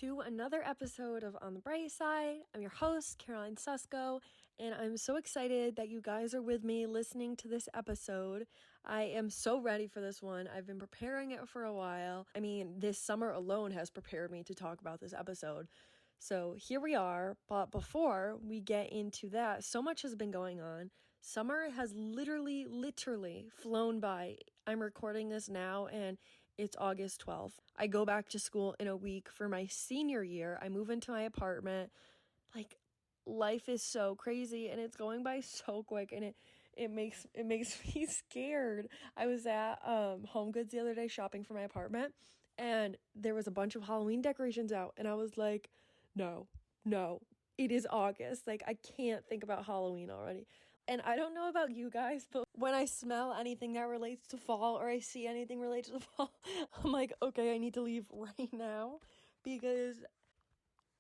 to another episode of On the Bright Side. I'm your host, Caroline Susko, and I'm so excited that you guys are with me listening to this episode. I am so ready for this one. I've been preparing it for a while. I mean, this summer alone has prepared me to talk about this episode. So here we are, but before we get into that, so much has been going on. Summer has literally flown by. I'm recording this now and it's August 12th. I go back to school in a week for my senior year. I move into my apartment. Like, life is so crazy and it's going by so quick, and it makes me scared. I was at Home Goods the other day shopping for my apartment, and there was a bunch of Halloween decorations out, and I was like, no, it is August. Like, I can't think about Halloween already. And I don't know about you guys, but when I smell anything that relates to fall or I see anything related to fall, I'm like, okay, I need to leave right now, because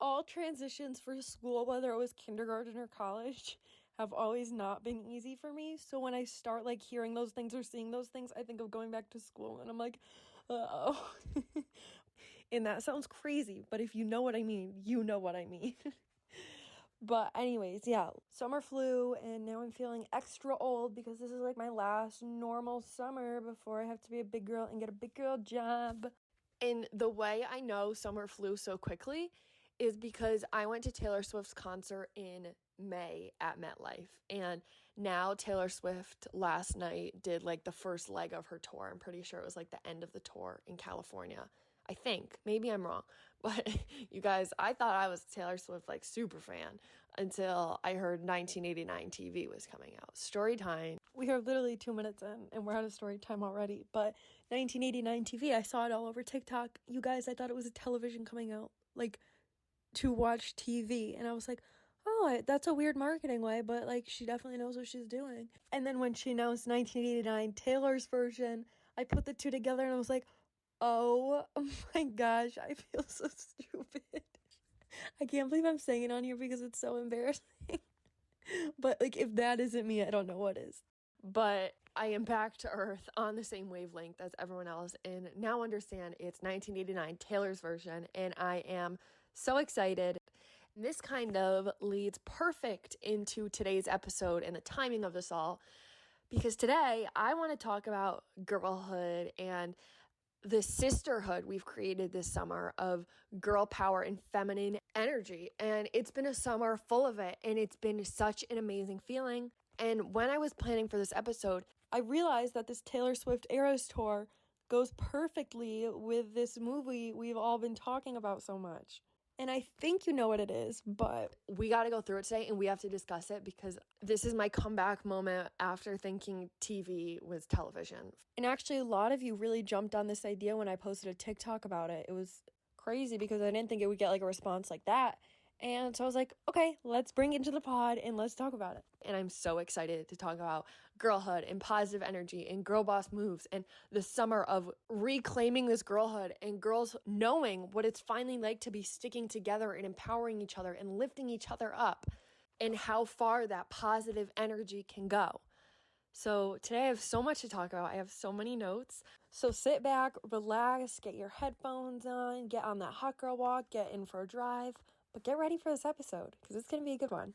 all transitions for school, whether it was kindergarten or college, have always not been easy for me. So when I start like hearing those things or seeing those things, I think of going back to school, and I'm like, uh-oh. And that sounds crazy, but if you know what I mean, you know what I mean. But anyways, yeah, summer flew, and now I'm feeling extra old because this is like my last normal summer before I have to be a big girl and get a big girl job. And the way I know summer flew so quickly is because I went to Taylor Swift's concert in May at MetLife, and now Taylor Swift last night did like the first leg of her tour. I'm pretty sure it was like the end of the tour in California. I think. Maybe I'm wrong. But you guys, I thought I was a Taylor Swift like super fan until I heard 1989 TV was coming out. Story time. We are literally 2 minutes in and we're out of story time already. But 1989 TV, I saw it all over TikTok. You guys, I thought it was a television coming out, like, to watch TV. And I was like, oh, that's a weird marketing way, but like, she definitely knows what she's doing. And then when she announced 1989 Taylor's version, I put the two together and I was like, oh my gosh, I feel so stupid. I can't believe I'm saying it on here because it's so embarrassing. But like, if that isn't me, I don't know what is. But I am back to earth on the same wavelength as everyone else, and now understand it's 1989 Taylor's version, and I am so excited. This kind of leads perfect into today's episode and the timing of this all, because today I want to talk about girlhood and the sisterhood we've created this summer of girl power and feminine energy. And it's been a summer full of it, and it's been such an amazing feeling. And when I was planning for this episode, I realized that this Taylor Swift Eras tour goes perfectly with this movie we've all been talking about so much. And I think you know what it is, but we got to go through it today and we have to discuss it, because this is my comeback moment after thinking TV was television. And actually, a lot of you really jumped on this idea when I posted a TikTok about it. It was crazy because I didn't think it would get like a response like that. And so I was like, okay, let's bring it into the pod and let's talk about it. And I'm so excited to talk about girlhood and positive energy and girl boss moves and the summer of reclaiming this girlhood and girls knowing what it's finally like to be sticking together and empowering each other and lifting each other up, and how far that positive energy can go. So today I have so much to talk about. I have so many notes. So sit back, relax, get your headphones on, get on that hot girl walk, get in for a drive. But get ready for this episode, because it's going to be a good one.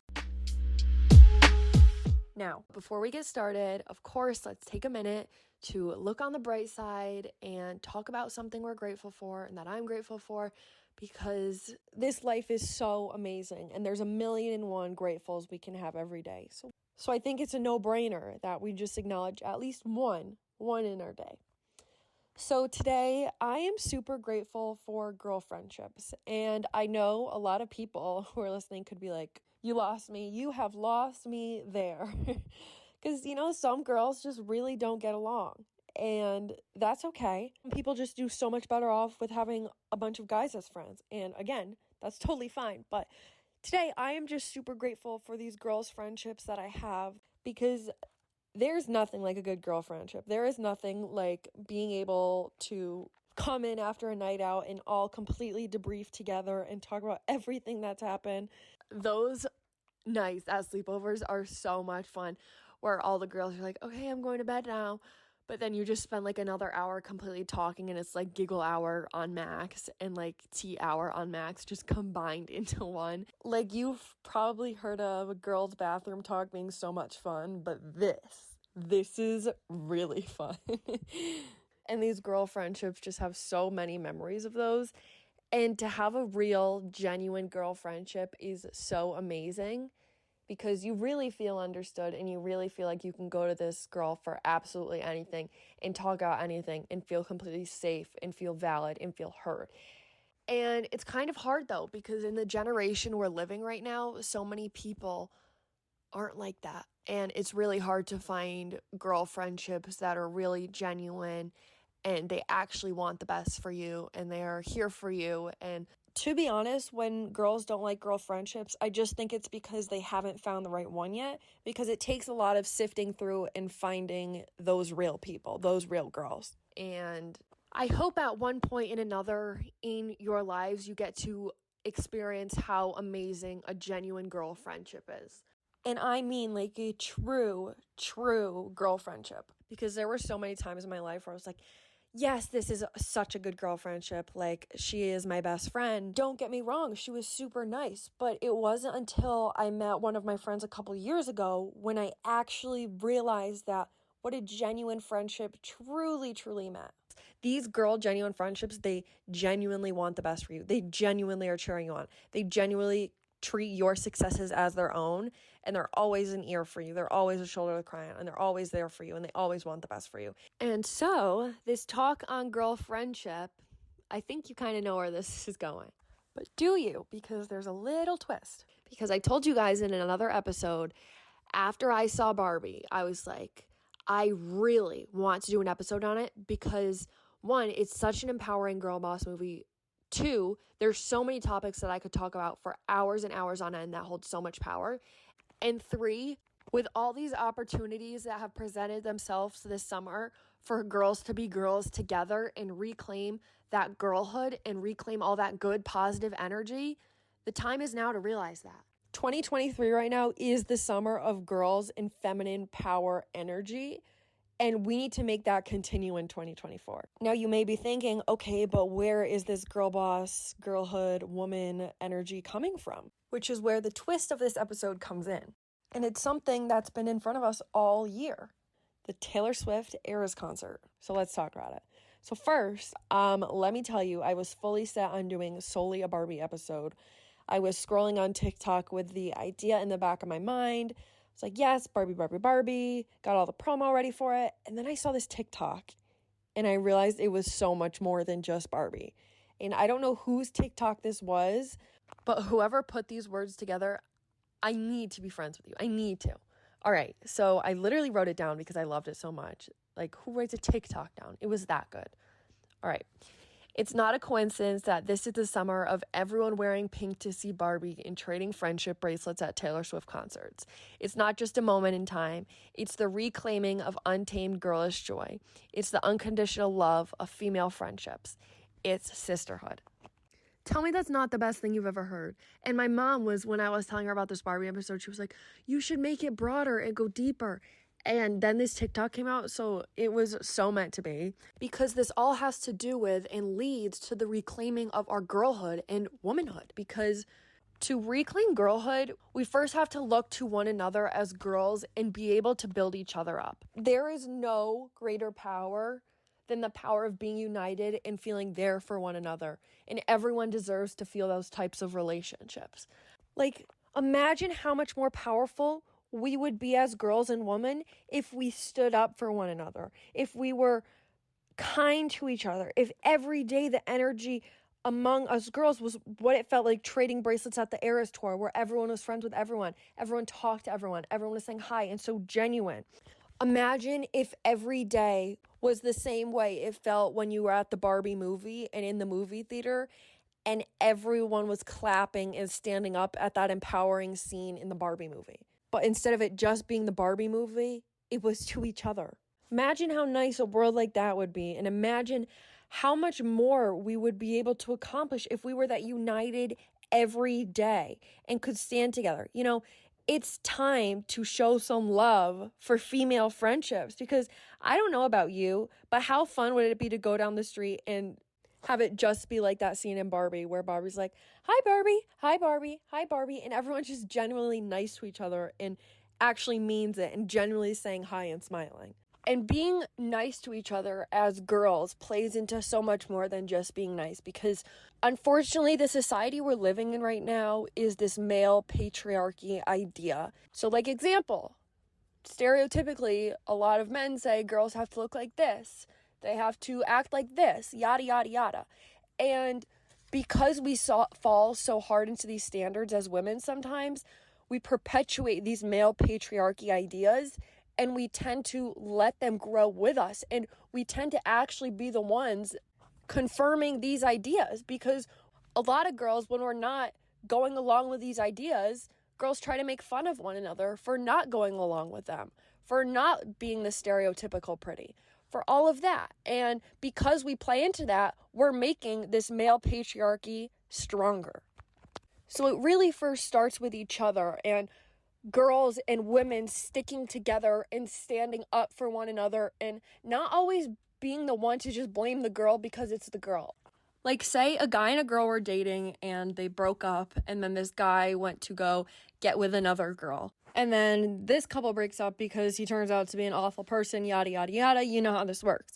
Now, before we get started, of course, let's take a minute to look on the bright side and talk about something we're grateful for and that I'm grateful for, because this life is so amazing and there's 1,000,001 gratefuls we can have every day. So I think it's a no-brainer that we just acknowledge at least one in our day. So today, I am super grateful for girl friendships, and I know a lot of people who are listening could be like, you lost me, you have lost me there, because, you know, some girls just really don't get along, and that's okay. People just do so much better off with having a bunch of guys as friends, and again, that's totally fine, but today, I am just super grateful for these girls' friendships that I have, because there's nothing like a good girl friendship. There is nothing like being able to come in after a night out and all completely debrief together and talk about everything that's happened. Those nights at sleepovers are so much fun, where all the girls are like, okay, I'm going to bed now, But then you just spend like another hour completely talking, and it's like giggle hour on max and like tea hour on max just combined into one. Like, you've probably heard of a girl's bathroom talk being so much fun, but this is really fun. And these girl friendships just have so many memories of those. And to have a real, genuine girl friendship is so amazing, because you really feel understood and you really feel like you can go to this girl for absolutely anything and talk about anything and feel completely safe and feel valid and feel heard. And it's kind of hard though, because in the generation we're living right now, so many people aren't like that. And it's really hard to find girl friendships that are really genuine and they actually want the best for you and they are here for you. And to be honest, when girls don't like girl friendships, I just think it's because they haven't found the right one yet, because it takes a lot of sifting through and finding those real people, those real girls. And I hope at one point in another in your lives you get to experience how amazing a genuine girl friendship is. And I mean like a true girl friendship, because there were so many times in my life where I was like, yes, this is such a good girl friendship. Like, she is my best friend. Don't get me wrong, she was super nice. But it wasn't until I met one of my friends a couple years ago when I actually realized that what a genuine friendship truly meant. These girl genuine friendships, they genuinely want the best for you. They genuinely are cheering you on. They genuinely treat your successes as their own, and they're always an ear for you. They're always a shoulder to cry on, and they're always there for you, and they always want the best for you. And so this talk on girl friendship, I think you kind of know where this is going. But do you? Because there's a little twist. Because I told you guys in another episode, after I saw Barbie, I was like, I really want to do an episode on it, because one, it's such an empowering girl boss movie. Two, there's so many topics that I could talk about for hours and hours on end that hold so much power. And three, with all these opportunities that have presented themselves this summer for girls to be girls together and reclaim that girlhood and reclaim all that good, positive energy, the time is now to realize that. 2023 right now is the summer of girls and feminine power energy. And we need to make that continue in 2024. Now, you may be thinking, okay, but where is this girl boss, girlhood, woman energy coming from? Which is where the twist of this episode comes in. And it's something that's been in front of us all year. The Taylor Swift Eras concert. So let's talk about it. So first, let me tell you, I was fully set on doing solely a Barbie episode. I was scrolling on TikTok with the idea in the back of my mind. It's like, yes, Barbie, got all the promo ready for it. And then I saw this TikTok and I realized it was so much more than just Barbie. And I don't know whose TikTok this was, but whoever put these words together, I need to be friends with you. I need to. All right. So I literally wrote it down because I loved it so much. Like, who writes a TikTok down? It was that good. All right. It's not a coincidence that this is the summer of everyone wearing pink to see Barbie and trading friendship bracelets at Taylor Swift concerts. It's not just a moment in time. It's the reclaiming of untamed girlish joy. It's the unconditional love of female friendships. It's sisterhood. Tell me that's not the best thing you've ever heard. And my mom was, when I was telling her about this Barbie episode, she was like, you should make it broader and go deeper. And then this TikTok came out, so it was so meant to be, because this all has to do with and leads to the reclaiming of our girlhood and womanhood. Because to reclaim girlhood, we first have to look to one another as girls and be able to build each other up. There is no greater power than the power of being united and feeling there for one another. And everyone deserves to feel those types of relationships. Like, imagine how much more powerful we would be as girls and women if we stood up for one another, if we were kind to each other, if every day the energy among us girls was what it felt like trading bracelets at the Eras tour, where everyone was friends with everyone talked to everyone was saying hi and so genuine. Imagine if every day was the same way it felt when you were at the Barbie movie and in the movie theater and everyone was clapping and standing up at that empowering scene in the Barbie movie. But instead of it just being the Barbie movie, it was to each other. Imagine how nice a world like that would be. And imagine how much more we would be able to accomplish if we were that united every day and could stand together. You know, it's time to show some love for female friendships, because I don't know about you, but how fun would it be to go down the street and have it just be like that scene in Barbie where Barbie's like, hi Barbie, hi Barbie, hi Barbie, and everyone's just genuinely nice to each other and actually means it and genuinely saying hi and smiling. And being nice to each other as girls plays into so much more than just being nice, because unfortunately the society we're living in right now is this male patriarchy idea. So like example, stereotypically a lot of men say girls have to look like this, they have to act like this, yada yada yada. And because we fall so hard into these standards as women, sometimes we perpetuate these male patriarchy ideas, and we tend to let them grow with us. And we tend to actually be the ones confirming these ideas, because a lot of girls, when we're not going along with these ideas, girls try to make fun of one another for not going along with them, for not being the stereotypical pretty, for all of that. And because we play into that, we're making this male patriarchy stronger. So it really first starts with each other, and girls and women sticking together and standing up for one another, and not always being the one to just blame the girl because it's the girl. Like, say a guy and a girl were dating and they broke up, and then this guy went to go get with another girl. And then this couple breaks up because he turns out to be an awful person, yada, yada, yada. You know how this works.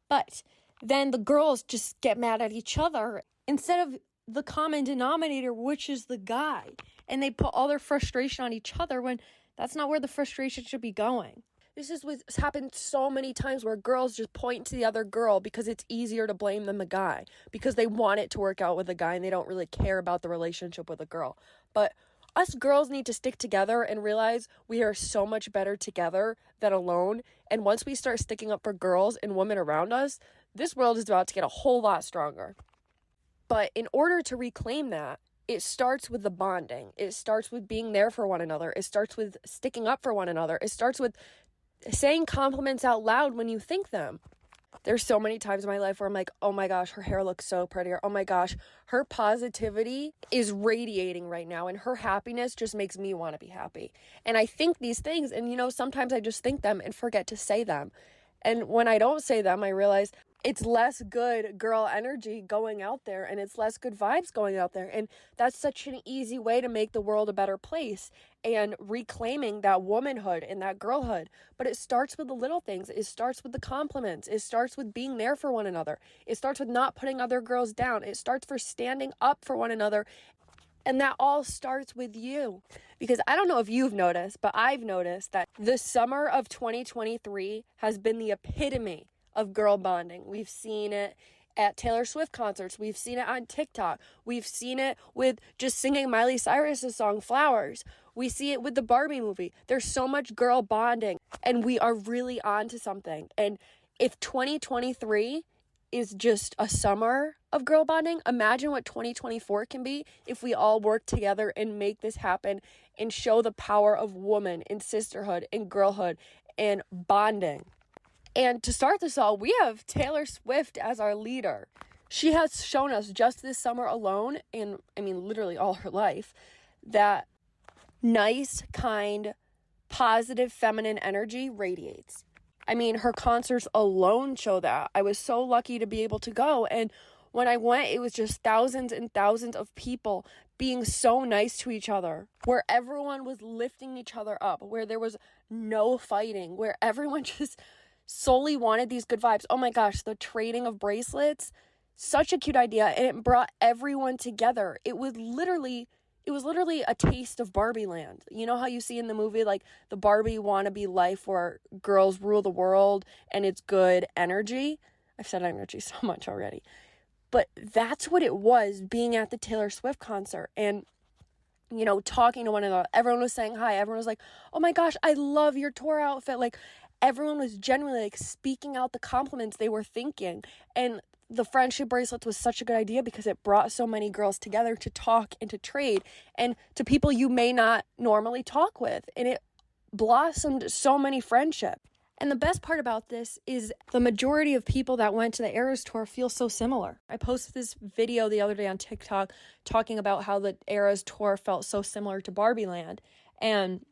But then the girls just get mad at each other instead of the common denominator, which is the guy. And they put all their frustration on each other when that's not where the frustration should be going. This is what's happened so many times, where girls just point to the other girl because it's easier to blame than the guy, because they want it to work out with the guy and they don't really care about the relationship with the girl. But us girls need to stick together and realize we are so much better together than alone. And once we start sticking up for girls and women around us, this world is about to get a whole lot stronger. But in order to reclaim that, it starts with the bonding. It starts with being there for one another. It starts with sticking up for one another. It starts with saying compliments out loud when you think them. There's so many times in my life where I'm like, oh my gosh, her hair looks so pretty. Or, oh my gosh, her positivity is radiating right now, and her happiness just makes me want to be happy. And I think these things, and sometimes I just think them and forget to say them. And when I don't say them, I realize it's less good girl energy going out there, and it's less good vibes going out there. And that's such an easy way to make the world a better place and reclaiming that womanhood and that girlhood. But it starts with the little things. It starts with the compliments. It starts with being there for one another. It starts with not putting other girls down. It starts for standing up for one another. And that all starts with you. Because I don't know if you've noticed, but I've noticed that the summer of 2023 has been the epitome of girl bonding. We've seen it at Taylor Swift concerts. We've seen it on TikTok. We've seen it with just singing Miley Cyrus's song Flowers. We see it with the Barbie movie. There's so much girl bonding, and we are really on to something. And if 2023 is just a summer of girl bonding, imagine what 2024 can be if we all work together and make this happen and show the power of woman and sisterhood and girlhood and bonding. And to start this all, we have Taylor Swift as our leader. She has shown us just this summer alone, and literally all her life, that nice, kind, positive, feminine energy radiates. Her concerts alone show that. I was so lucky to be able to go, and when I went, it was just thousands and thousands of people being so nice to each other, where everyone was lifting each other up, where there was no fighting, where everyone just solely wanted these good vibes. Oh my gosh, the trading of bracelets, such a cute idea, and it brought everyone together. It was literally a taste of Barbie land. You know how you see in the movie, like, the Barbie wannabe life where girls rule the world and it's good energy? I've said energy so much already. But that's what it was, being at the Taylor Swift concert and, talking to one another. Everyone was saying hi. Everyone was like, oh my gosh, I love your tour outfit. Like, everyone was genuinely, speaking out the compliments they were thinking. And the friendship bracelets was such a good idea because it brought so many girls together to talk and to trade, and to people you may not normally talk with. And it blossomed so many friendships. And the best part about this is the majority of people that went to the Eras tour feel so similar. I posted this video the other day on TikTok talking about how the Eras tour felt so similar to Barbie Land. And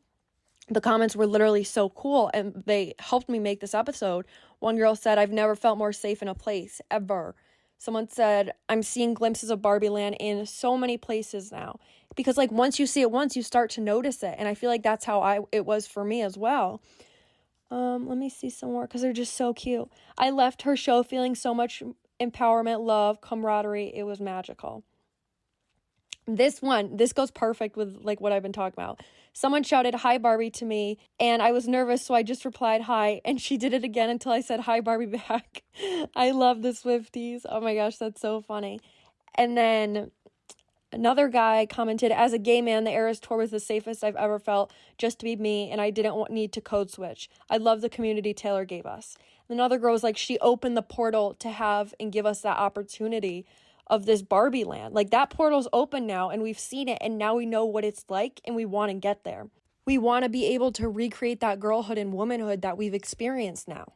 the comments were literally so cool, and they helped me make this episode. One girl said, "I've never felt more safe in a place, ever." Someone said, "I'm seeing glimpses of Barbie Land in so many places now." Because like once you see it once, you start to notice it. And I feel like that's how it was for me as well. Let me see some more because they're just so cute. "I left her show feeling so much empowerment, love, camaraderie. It was magical." This goes perfect with like what I've been talking about. Someone shouted "Hi Barbie" to me, and I was nervous, so I just replied "Hi," and she did it again until I said "Hi Barbie" back. I love the Swifties. Oh my gosh, that's so funny. And then another guy commented, "As a gay man, the Eras tour was the safest I've ever felt, just to be me, and I didn't need to code switch. I love the community Taylor gave us." And another girl was like, "She opened the portal to have and give us that opportunity of this Barbie land. Like that portal's open now, and we've seen it, and now we know what it's like, and we want to get there. We want to be able to recreate that girlhood and womanhood that we've experienced now."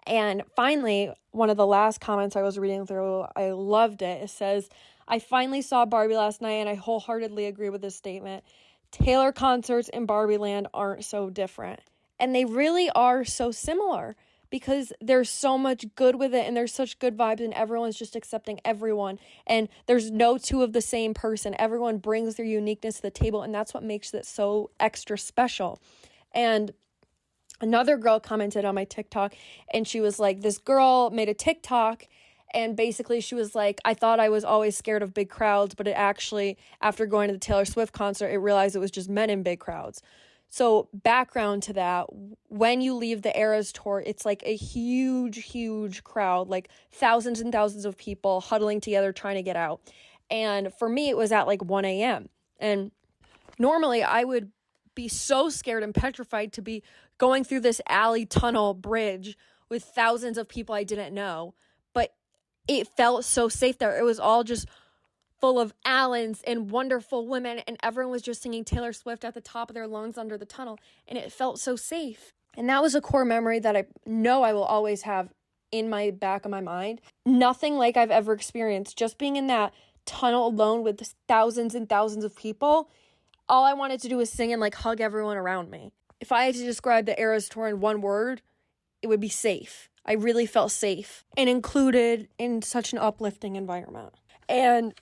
And finally, one of the last comments I was reading through, I loved it. It says, "I finally saw Barbie last night, and I wholeheartedly agree with this statement. Taylor concerts and Barbie Land aren't so different." And they really are so similar because there's so much good with it, and there's such good vibes, and everyone's just accepting everyone. And there's no two of the same person. Everyone brings their uniqueness to the table, and that's what makes it so extra special. And another girl commented on my TikTok, and she was like, this girl made a TikTok, and basically she was like, "I thought I was always scared of big crowds, but it actually, after going to the Taylor Swift concert, it realized it was just men in big crowds." So background to that, when you leave the Eras tour, it's like a huge, huge crowd, like thousands and thousands of people huddling together trying to get out. And for me, it was at like 1 a.m. And normally I would be so scared and petrified to be going through this alley tunnel bridge with thousands of people I didn't know. But it felt so safe there. It was all just full of Allens and wonderful women, and everyone was just singing Taylor Swift at the top of their lungs under the tunnel, and it felt so safe. And that was a core memory that I know I will always have in my back of my mind. Nothing like I've ever experienced. Just being in that tunnel alone with thousands and thousands of people, all I wanted to do was sing and like hug everyone around me. If I had to describe the Eras tour in one word, it would be safe. I really felt safe and included in such an uplifting environment. And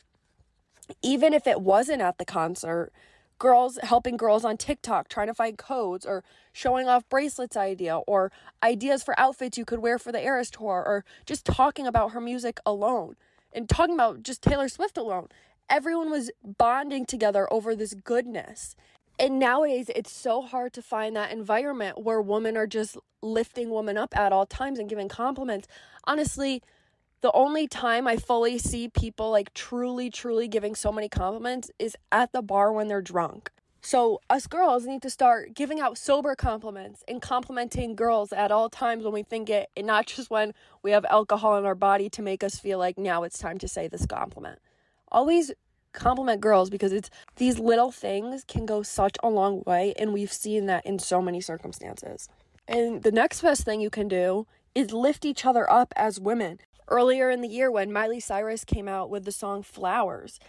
even if it wasn't at the concert, helping girls on TikTok trying to find codes, or showing off bracelets or ideas for outfits you could wear for the Eras tour, or just talking about her music alone and talking about just Taylor Swift alone. Everyone was bonding together over this goodness. And nowadays, it's so hard to find that environment where women are just lifting women up at all times and giving compliments. Honestly, the only time I fully see people like truly, truly giving so many compliments is at the bar when they're drunk. So us girls need to start giving out sober compliments and complimenting girls at all times when we think it, and not just when we have alcohol in our body to make us feel like now it's time to say this compliment. Always compliment girls, because it's these little things can go such a long way, and we've seen that in so many circumstances. And the next best thing you can do is lift each other up as women. Earlier in the year when Miley Cyrus came out with the song Flowers,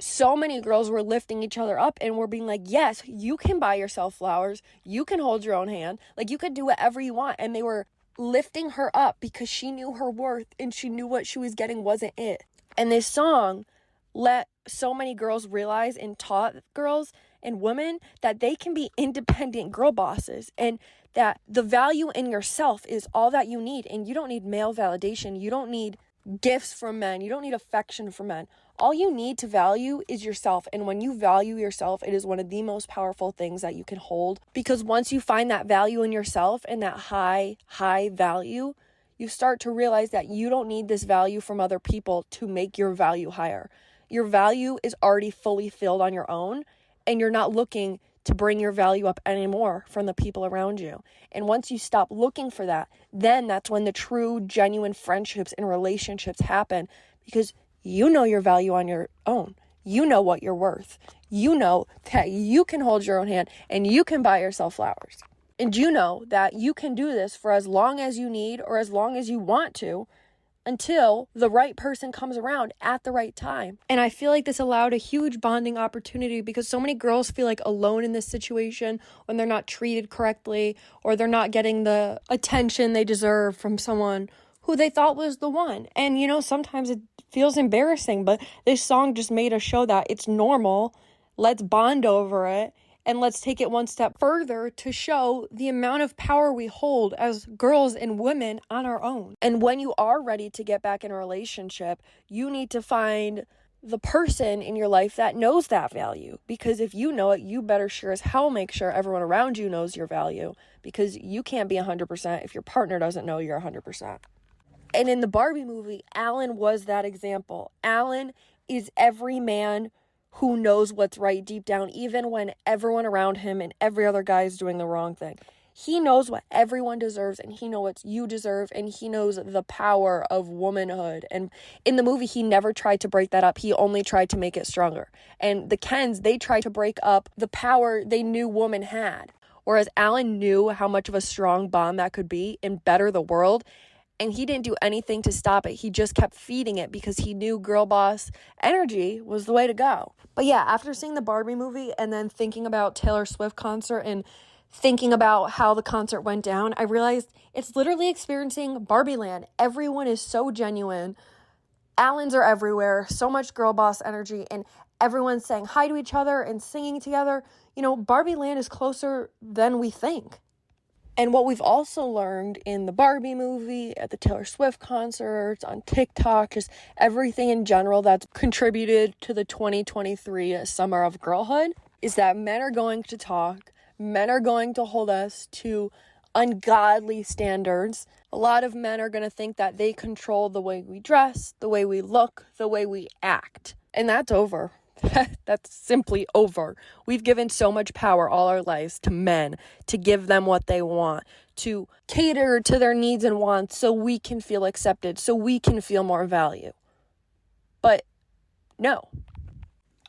so many girls were lifting each other up and were being like, yes, you can buy yourself flowers. You can hold your own hand. Like, you could do whatever you want. And they were lifting her up because she knew her worth and she knew what she was getting wasn't it. And this song let so many girls realize and taught girls and women that they can be independent girl bosses, and that the value in yourself is all that you need. And you don't need male validation. You don't need gifts from men. You don't need affection from men. All you need to value is yourself. And when you value yourself, it is one of the most powerful things that you can hold. Because once you find that value in yourself and that high value, you start to realize that you don't need this value from other people to make your value higher. Your value is already fully filled on your own, and you're not looking to bring your value up anymore from the people around you. And once you stop looking for that, then that's when the true, genuine friendships and relationships happen, because you know your value on your own. You know what you're worth. You know that you can hold your own hand and you can buy yourself flowers. And you know that you can do this for as long as you need or as long as you want to, until the right person comes around at the right time. And I feel like this allowed a huge bonding opportunity because so many girls feel like alone in this situation when they're not treated correctly or they're not getting the attention they deserve from someone who they thought was the one. And, sometimes it feels embarrassing, but this song just made us show that it's normal. Let's bond over it. And let's take it one step further to show the amount of power we hold as girls and women on our own. And when you are ready to get back in a relationship, you need to find the person in your life that knows that value. Because if you know it, you better sure as hell make sure everyone around you knows your value. Because you can't be 100% if your partner doesn't know you're 100%. And in the Barbie movie, Alan was that example. Alan is every man who knows what's right deep down, even when everyone around him and every other guy is doing the wrong thing. He knows what everyone deserves, and he knows what you deserve, and he knows the power of womanhood. And in the movie, he never tried to break that up. He only tried to make it stronger. And the Kens, they tried to break up the power they knew woman had. Whereas Alan knew how much of a strong bond that could be and better the world. And he didn't do anything to stop it. He just kept feeding it because he knew girl boss energy was the way to go. But yeah, after seeing the Barbie movie and then thinking about Taylor Swift concert and thinking about how the concert went down, I realized it's literally experiencing Barbie land. Everyone is so genuine. Allens are everywhere. So much girl boss energy. And everyone's saying hi to each other and singing together. Barbie land is closer than we think. And what we've also learned in the Barbie movie, at the Taylor Swift concerts, on TikTok, just everything in general that's contributed to the 2023 Summer of Girlhood, is that men are going to talk, men are going to hold us to ungodly standards. A lot of men are going to think that they control the way we dress, the way we look, the way we act. And that's over. That's simply over. We've given so much power all our lives to men to give them what they want, to cater to their needs and wants so we can feel accepted, so we can feel more value. But no.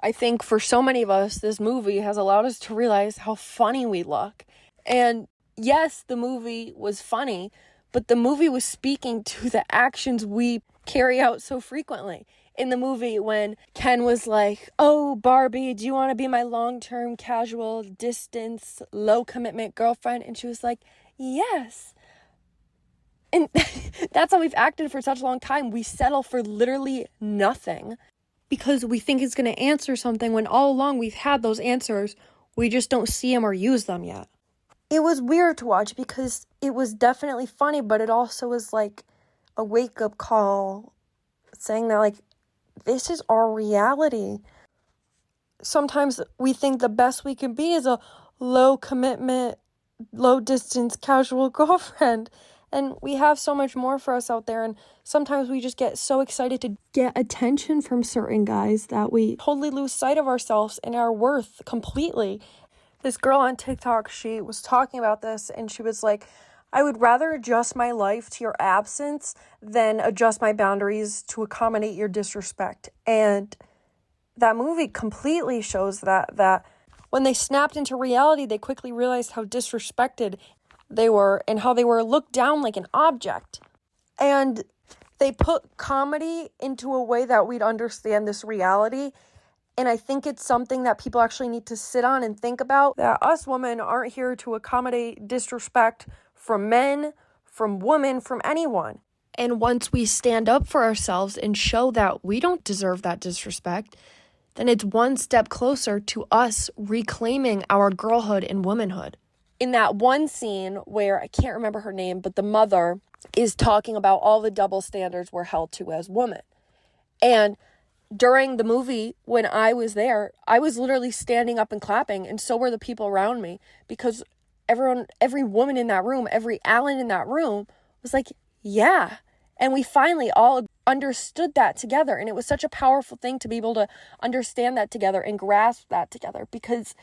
I think for so many of us, this movie has allowed us to realize how funny we look. And yes, the movie was funny, but the movie was speaking to the actions we carry out so frequently. In the movie, when Ken was like, "Oh, Barbie, do you want to be my long-term, casual, distance, low-commitment girlfriend?" And she was like, "Yes." And that's how we've acted for such a long time. We settle for literally nothing because we think it's going to answer something when all along we've had those answers. We just don't see them or use them yet. It was weird to watch because it was definitely funny, but it also was like a wake-up call saying that, like, this is our reality. Sometimes we think the best we can be is a low commitment, low distance, casual girlfriend. And we have so much more for us out there. And sometimes we just get so excited to get attention from certain guys that we totally lose sight of ourselves and our worth completely. This girl on TikTok, she was talking about this and she was like, "I would rather adjust my life to your absence than adjust my boundaries to accommodate your disrespect." And that movie completely shows that when they snapped into reality, they quickly realized how disrespected they were and how they were looked down like an object. And they put comedy into a way that we'd understand this reality. And I think it's something that people actually need to sit on and think about, that us women aren't here to accommodate disrespect from men, from women, from anyone. And once we stand up for ourselves and show that we don't deserve that disrespect, then it's one step closer to us reclaiming our girlhood and womanhood. In that one scene where, I can't remember her name, but the mother is talking about all the double standards we're held to as women. And during the movie, when I was there, I was literally standing up and clapping, and so were the people around me, because every woman in that room, every Allen in that room was like, yeah. And we finally all understood that together. And it was such a powerful thing to be able to understand that together and grasp that together, because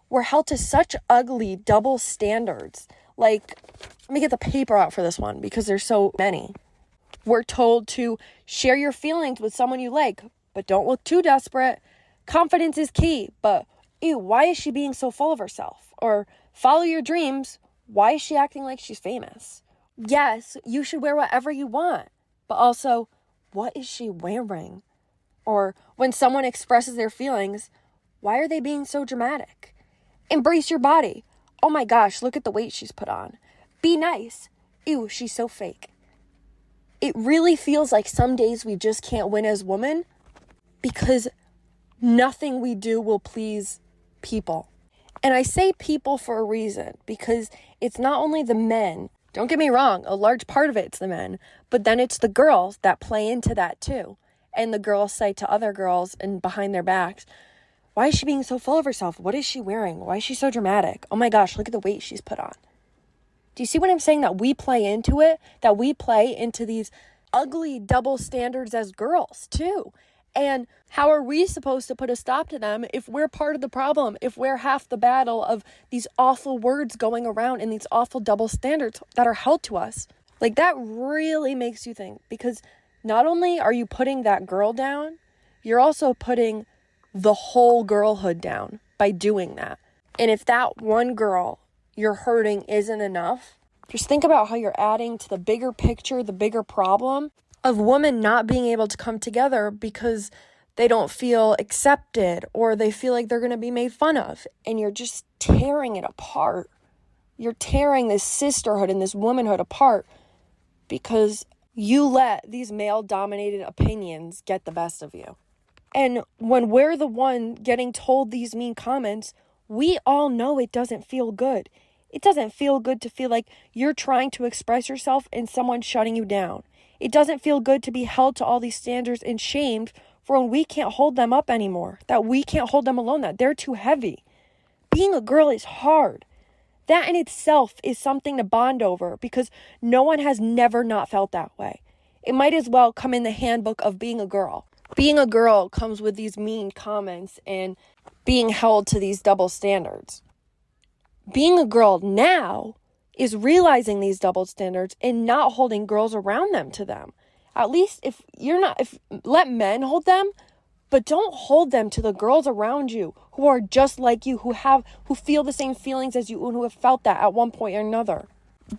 we're held to such ugly double standards. Like, let me get the paper out for this one because there's so many. We're told to share your feelings with someone you like, but don't look too desperate. Confidence is key, but ew, why is she being so full of herself? Or follow your dreams. Why is she acting like she's famous? Yes, you should wear whatever you want, but also, what is she wearing? Or when someone expresses their feelings, why are they being so dramatic? Embrace your body. Oh my gosh, look at the weight she's put on. Be nice. Ew, she's so fake. It really feels like some days we just can't win as women because nothing we do will please people. And I say people for a reason, because it's not only the men. Don't get me wrong, a large part of it's the men, but then it's the girls that play into that too. And the girls say to other girls and behind their backs, why is she being so full of herself? What is she wearing? Why is she so dramatic? Oh my gosh, look at the weight she's put on. Do you see what I'm saying? That we play into it, that we play into these ugly double standards as girls too. And how are we supposed to put a stop to them if we're part of the problem, if we're half the battle of these awful words going around and these awful double standards that are held to us? Like, that really makes you think, because not only are you putting that girl down, you're also putting the whole girlhood down by doing that. And if that one girl you're hurting isn't enough, just think about how you're adding to the bigger picture, the bigger problem of women not being able to come together because they don't feel accepted or they feel like they're going to be made fun of. And you're just tearing it apart. You're tearing this sisterhood and this womanhood apart because you let these male-dominated opinions get the best of you. And when we're the one getting told these mean comments, we all know it doesn't feel good. It doesn't feel good to feel like you're trying to express yourself and someone's shutting you down. It doesn't feel good to be held to all these standards and shamed for when we can't hold them up anymore, that we can't hold them alone, that they're too heavy. Being a girl is hard. That in itself is something to bond over because no one has never not felt that way. It might as well come in the handbook of being a girl. Being a girl comes with these mean comments and being held to these double standards. Being a girl now is realizing these double standards and not holding girls around them to them. At least let men hold them, but don't hold them to the girls around you who are just like you, who feel the same feelings as you and who have felt that at one point or another.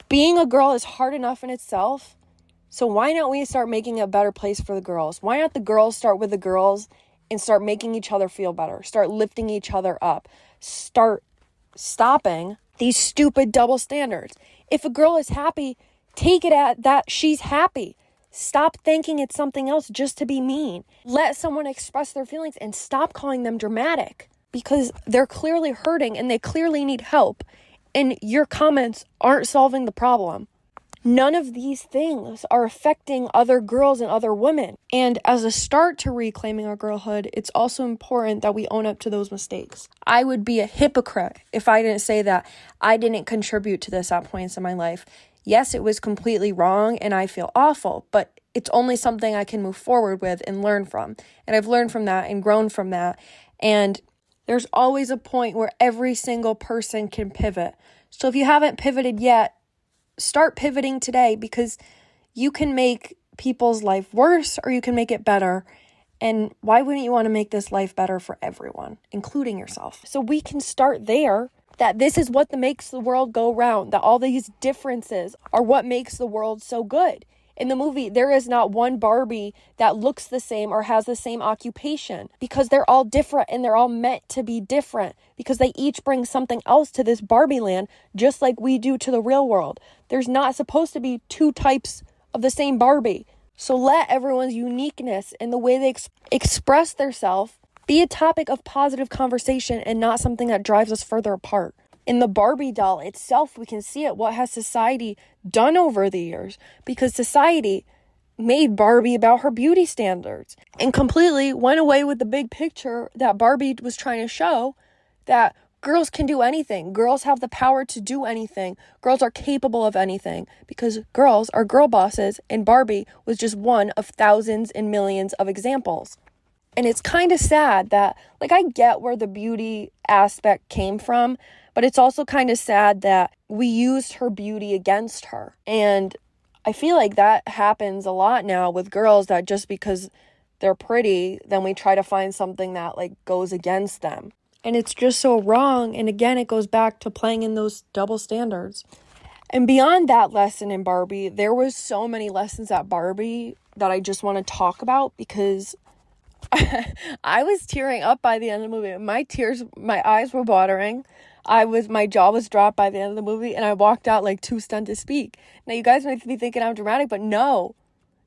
Being a girl is hard enough in itself, so why not we start making it a better place for the girls? Why not the girls start with the girls and start making each other feel better, start lifting each other up, start stopping these stupid double standards. If a girl is happy, take it at that she's happy. Stop thinking it's something else just to be mean. Let someone express their feelings and stop calling them dramatic because they're clearly hurting and they clearly need help. And your comments aren't solving the problem. None of these things are affecting other girls and other women. And as a start to reclaiming our girlhood, it's also important that we own up to those mistakes. I would be a hypocrite if I didn't say that I didn't contribute to this at points in my life. Yes, it was completely wrong and I feel awful, but it's only something I can move forward with and learn from. And I've learned from that and grown from that. And there's always a point where every single person can pivot. So if you haven't pivoted yet, start pivoting today because you can make people's life worse or you can make it better. And why wouldn't you want to make this life better for everyone, including yourself? So we can start there, that this is what makes the world go round, that all these differences are what makes the world so good. In the movie, there is not one Barbie that looks the same or has the same occupation because they're all different and they're all meant to be different because they each bring something else to this Barbie land, just like we do to the real world. There's not supposed to be two types of the same Barbie. So let everyone's uniqueness and the way they express themselves be a topic of positive conversation and not something that drives us further apart. In the Barbie doll itself, we can see it. What has society done over the years? Because society made Barbie about her beauty standards and completely went away with the big picture that Barbie was trying to show, that girls can do anything. Girls have the power to do anything. Girls are capable of anything because girls are girl bosses, and Barbie was just one of thousands and millions of examples. And it's kind of sad that, I get where the beauty aspect came from, but it's also kind of sad that we used her beauty against her. And I feel like that happens a lot now with girls, that just because they're pretty, then we try to find something that goes against them. And it's just so wrong. And again, it goes back to playing in those double standards. And beyond that lesson in Barbie, there was so many lessons at Barbie that I just want to talk about, because I was tearing up by the end of the movie. My eyes were watering. My jaw was dropped by the end of the movie, and I walked out like too stunned to speak. Now, you guys might be thinking I'm dramatic, but no.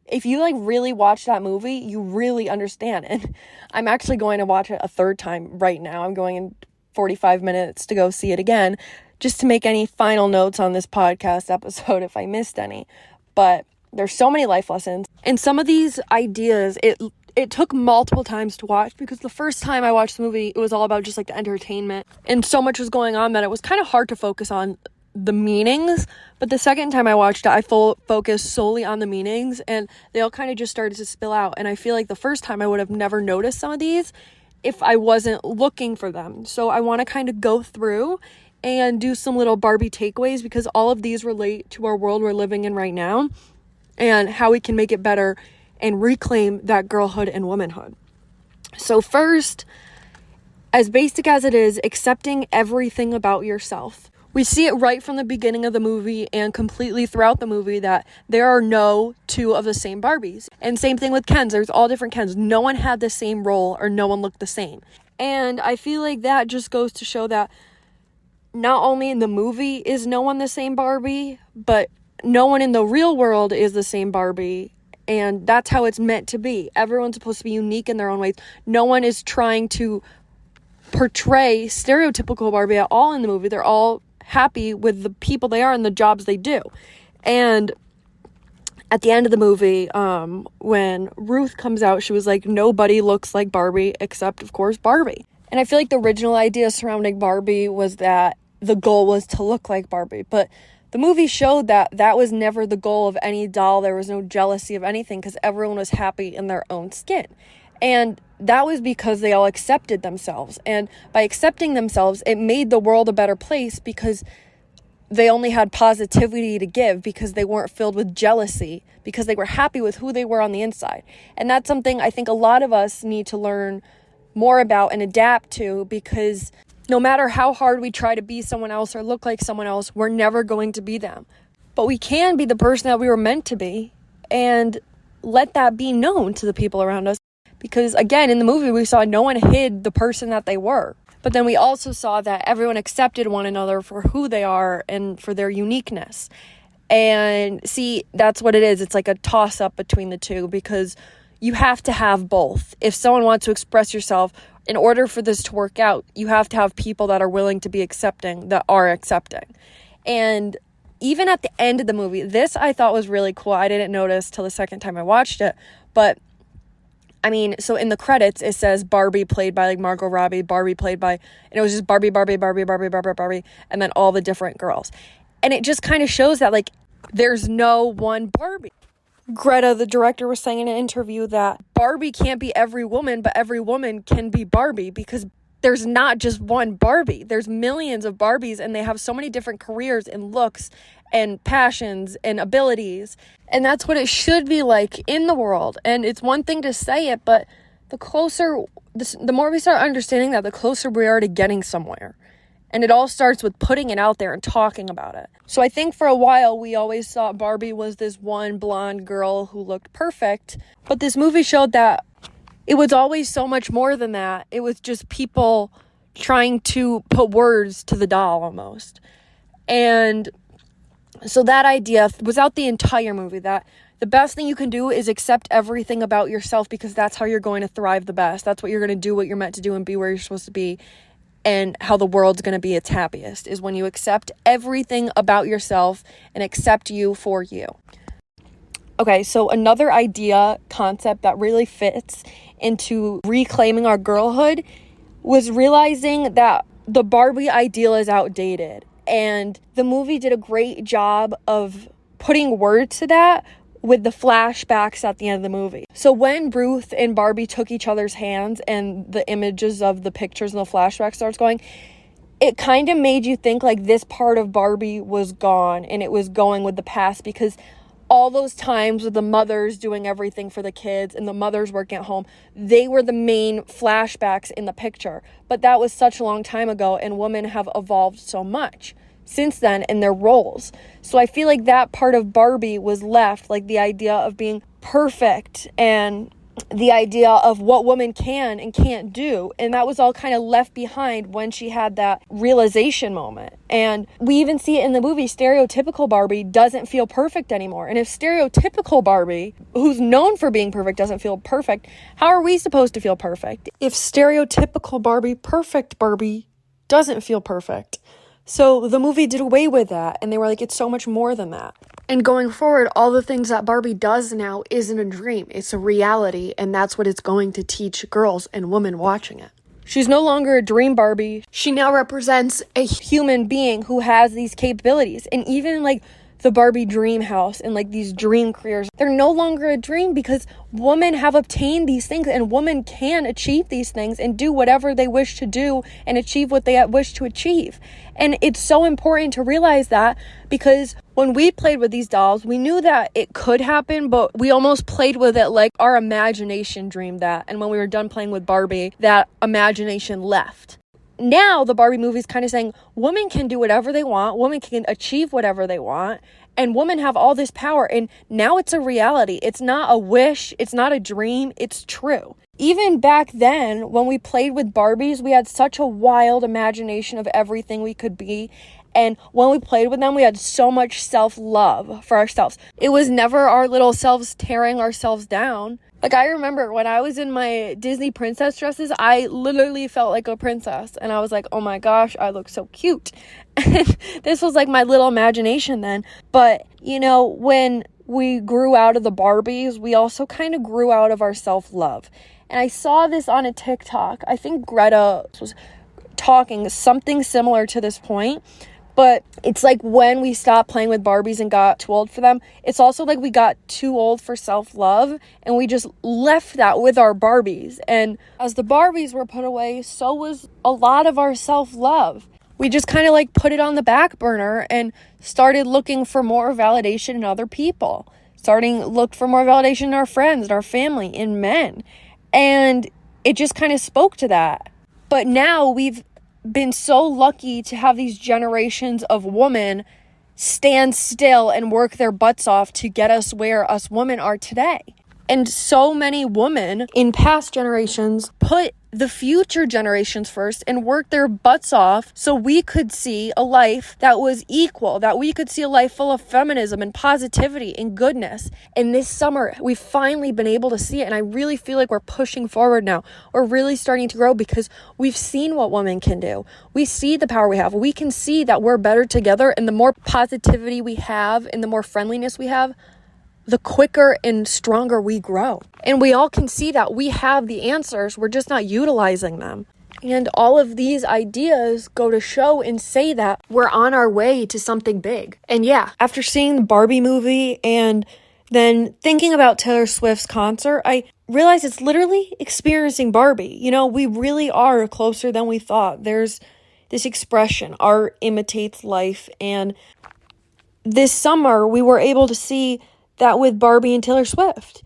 If you really watch that movie, you really understand. And I'm actually going to watch it a third time right now. I'm going in 45 minutes to go see it again, just to make any final notes on this podcast episode if I missed any. But there's so many life lessons. And some of these ideas, it took multiple times to watch, because the first time I watched the movie, it was all about just the entertainment. And so much was going on that it was kind of hard to focus on the meanings. But the second time I watched it, I focused solely on the meanings, and they all kind of just started to spill out. And I feel like the first time I would have never noticed some of these if I wasn't looking for them. So I want to kind of go through and do some little Barbie takeaways, because all of these relate to our world we're living in right now and how we can make it better and reclaim that girlhood and womanhood. So first, as basic as it is, accepting everything about yourself. We see it right from the beginning of the movie and completely throughout the movie that there are no two of the same Barbies. And same thing with Kens. There's all different Kens. No one had the same role, or no one looked the same. And I feel like that just goes to show that not only in the movie is no one the same Barbie, but no one in the real world is the same Barbie. And that's how it's meant to be. Everyone's supposed to be unique in their own ways. No one is trying to portray stereotypical Barbie at all in the movie. They're all happy with the people they are and the jobs they do. And at the end of the movie, when Ruth comes out, she was like, nobody looks like Barbie except, of course, Barbie. And I feel like the original idea surrounding Barbie was that the goal was to look like Barbie. But the movie showed that that was never the goal of any doll. There was no jealousy of anything, because everyone was happy in their own skin. And that was because they all accepted themselves. And by accepting themselves, it made the world a better place, because they only had positivity to give, because they weren't filled with jealousy, because they were happy with who they were on the inside. And that's something I think a lot of us need to learn more about and adapt to, because no matter how hard we try to be someone else or look like someone else, we're never going to be them. But we can be the person that we were meant to be, and let that be known to the people around us. Because again, in the movie, we saw no one hid the person that they were. But then we also saw that everyone accepted one another for who they are and for their uniqueness. And see, that's what it is. It's like a toss-up between the two, because you have to have both. If someone wants to express yourself, in order for this to work out, you have to have people that are willing to be accepting, that are accepting. And even at the end of the movie, this I thought was really cool. I didn't notice till the second time I watched it. But, I mean, so in the credits, it says Barbie played by Margot Robbie, Barbie played by, and it was just Barbie, and then all the different girls. And it just kind of shows that, there's no one Barbie. Greta, the director, was saying in an interview that Barbie can't be every woman, but every woman can be Barbie, because there's not just one Barbie. There's millions of Barbies, and they have so many different careers and looks and passions and abilities. And that's what it should be like in the world. And it's one thing to say it, but the more we start understanding that, the closer we are to getting somewhere. And it all starts with putting it out there and talking about it. So I think for a while, we always thought Barbie was this one blonde girl who looked perfect. But this movie showed that it was always so much more than that. It was just people trying to put words to the doll almost. And so that idea was out the entire movie, that the best thing you can do is accept everything about yourself, because that's how you're going to thrive the best. That's what you're going to do, what you're meant to do, and be where you're supposed to be. And how the world's going to be its happiest is when you accept everything about yourself and accept you for you. Okay, so another concept that really fits into reclaiming our girlhood was realizing that the Barbie ideal is outdated. And the movie did a great job of putting words to that with the flashbacks at the end of the movie. So when Ruth and Barbie took each other's hands and the images of the pictures and the flashback starts going, it kind of made you think this part of Barbie was gone and it was going with the past, because all those times with the mothers doing everything for the kids and the mothers working at home, they were the main flashbacks in the picture. But that was such a long time ago, and women have evolved so much. since then in their roles. So I feel like that part of Barbie was left, like the idea of being perfect and the idea of what women can and can't do. And that was all kind of left behind when she had that realization moment. And we even see it in the movie. Stereotypical Barbie doesn't feel perfect anymore. And if stereotypical Barbie, who's known for being perfect, doesn't feel perfect, how are we supposed to feel perfect? If stereotypical Barbie, perfect Barbie, doesn't feel perfect. So the movie did away with that, and they were like, it's so much more than that. And going forward, all the things that Barbie does now isn't a dream. It's a reality, and that's what it's going to teach girls and women watching it. She's no longer a dream Barbie. She now represents a human being who has these capabilities. And even like the Barbie dream house and like these dream careers, they're no longer a dream because women have obtained these things, and women can achieve these things and do whatever they wish to do and achieve what they wish to achieve. And it's so important to realize that, because when we played with these dolls, we knew that it could happen, but we almost played with it like our imagination dreamed that. And when we were done playing with Barbie, that imagination left. Now the Barbie movie is kind of saying women can do whatever they want, women can achieve whatever they want, and women have all this power. And now it's a reality. It's not a wish, it's not a dream, it's true. Even back then, when we played with Barbies, we had such a wild imagination of everything we could be. And when we played with them, we had so much self-love for ourselves. It was never our little selves tearing ourselves down. Like, I remember when I was in my Disney princess dresses, I literally felt like a princess. And I was like, oh my gosh, I look so cute. And this was like my little imagination then. But, you know, when we grew out of the Barbies, we also kind of grew out of our self-love. And I saw this on a TikTok. I think Greta was talking something similar to this point. But it's like when we stopped playing with Barbies and got too old for them, it's also like we got too old for self-love, and we just left that with our Barbies. And as the Barbies were put away, so was a lot of our self-love. We just kind of like put it on the back burner and started looking for more validation in other people. Looked for more validation in our friends, in our family, in men. And it just kind of spoke to that. But now we've been so lucky to have these generations of women stand still and work their butts off to get us where us women are today. And so many women in past generations put the future generations first and worked their butts off so we could see a life that was equal, that we could see a life full of feminism and positivity and goodness. And this summer, we've finally been able to see it. And I really feel like we're pushing forward now. We're really starting to grow because we've seen what women can do. We see the power we have. We can see that we're better together. And the more positivity we have and the more friendliness we have, the quicker and stronger we grow. And we all can see that we have the answers. We're just not utilizing them. And all of these ideas go to show and say that we're on our way to something big. And yeah, after seeing the Barbie movie and then thinking about Taylor Swift's concert, I realized it's literally experiencing Barbie. You know, we really are closer than we thought. There's this expression, art imitates life. And this summer, we were able to see that with Barbie and Taylor Swift.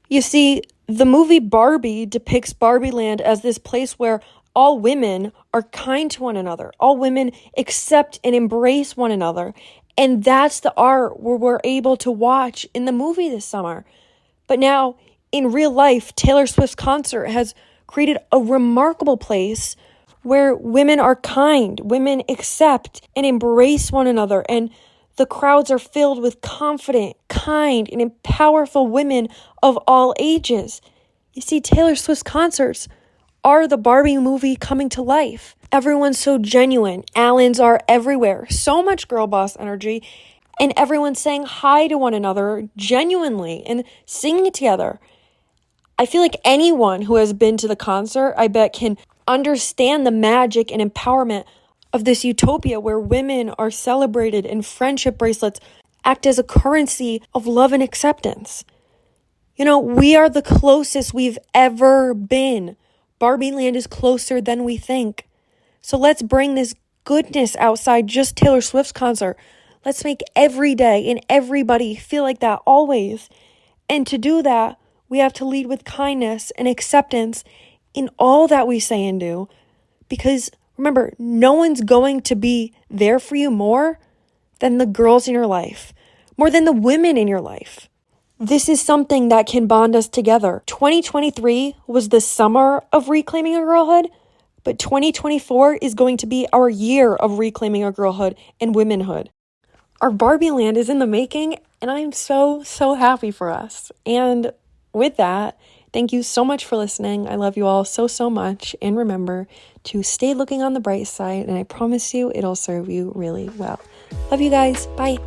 You see, the movie Barbie depicts Barbie Land as this place where all women are kind to one another. All women accept and embrace one another. And that's the art we're able to watch in the movie this summer. But now, in real life, Taylor Swift's concert has created a remarkable place where women are kind, women accept and embrace one another, and the crowds are filled with confident, kind, and powerful women of all ages. You see, Taylor Swift's concerts are the Barbie movie coming to life. Everyone's so genuine. Allens are everywhere. So much girl boss energy. And everyone's saying hi to one another genuinely and singing together. I feel like anyone who has been to the concert, I bet, can understand the magic and empowerment of this utopia where women are celebrated and friendship bracelets act as a currency of love and acceptance. You know, we are the closest we've ever been. Barbie Land is closer than we think. So let's bring this goodness outside just Taylor Swift's concert. Let's make every day and everybody feel like that always. And to do that, we have to lead with kindness and acceptance in all that we say and do, because Remember, no one's going to be there for you more than the girls in your life, more than the women in your life. This is something that can bond us together. 2023 was the summer of reclaiming our girlhood, but 2024 is going to be our year of reclaiming our girlhood and womanhood. Our Barbie land is in the making, and I'm so happy for us. And with that, thank you so much for listening. I love you all so much. And remember to stay looking on the bright side, and I promise you it'll serve you really well. Love you guys. Bye.